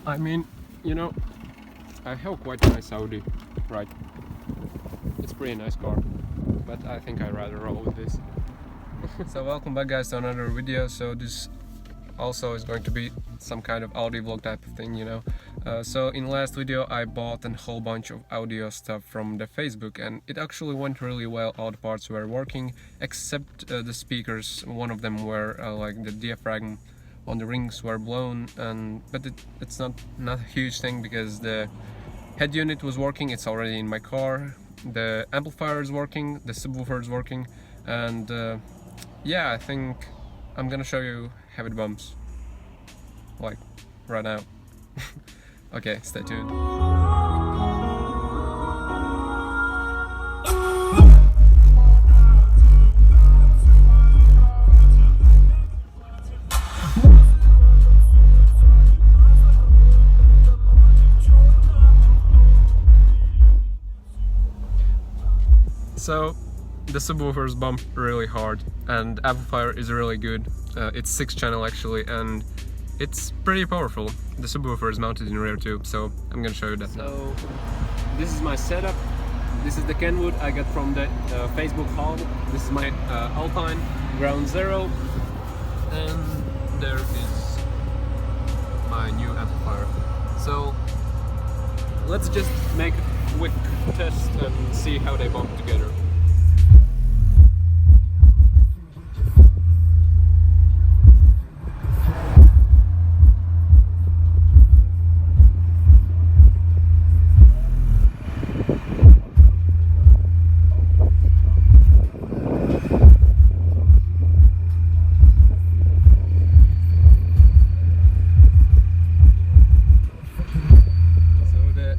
I mean, you know, I have quite a nice Audi, right? It's a pretty nice car, but I think I'd rather roll with this. So welcome back guys to another video. So this also is going to be some kind of Audi vlog type of thing, you know. So in last video I bought a whole bunch of audio stuff from the Facebook, and it actually went really well. All the parts were working except the speakers. One of them were like the diaphragm on the rings were blown, but it's not a huge thing because the head unit was working. It's already in my car. The amplifier is working, the subwoofer is working, and yeah, I think I'm gonna show you how it bumps, like right now. Okay, stay tuned. So the subwoofers bump really hard, and amplifier is really good. It's 6-channel actually, and it's pretty powerful. The subwoofer is mounted in rear too, so I'm gonna show you that now. So this is my setup. This is the Kenwood I got from the Facebook haul. This is my Alpine Ground Zero, and there is my new amplifier. So let's just make a quick test and see how they bump together.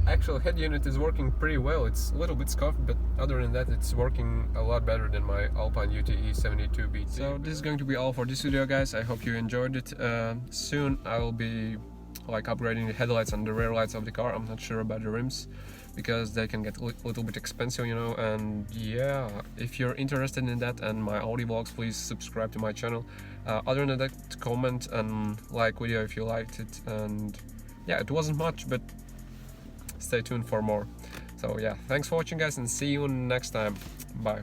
Actual head unit is working pretty well. It's a little bit scuffed, but other than that it's working a lot better than my Alpine UTE 72 BT. So this is going to be all for this video guys. I hope you enjoyed it. Soon I will be like upgrading the headlights and the rear lights of the car. I'm not sure about the rims because they can get a little bit expensive, you know. And yeah, if you're interested in that and my Audi vlogs, please subscribe to my channel. Other than that, comment and like video if you liked it. And yeah, it wasn't much, but stay tuned for more. So yeah, thanks for watching guys, and see you next time. Bye.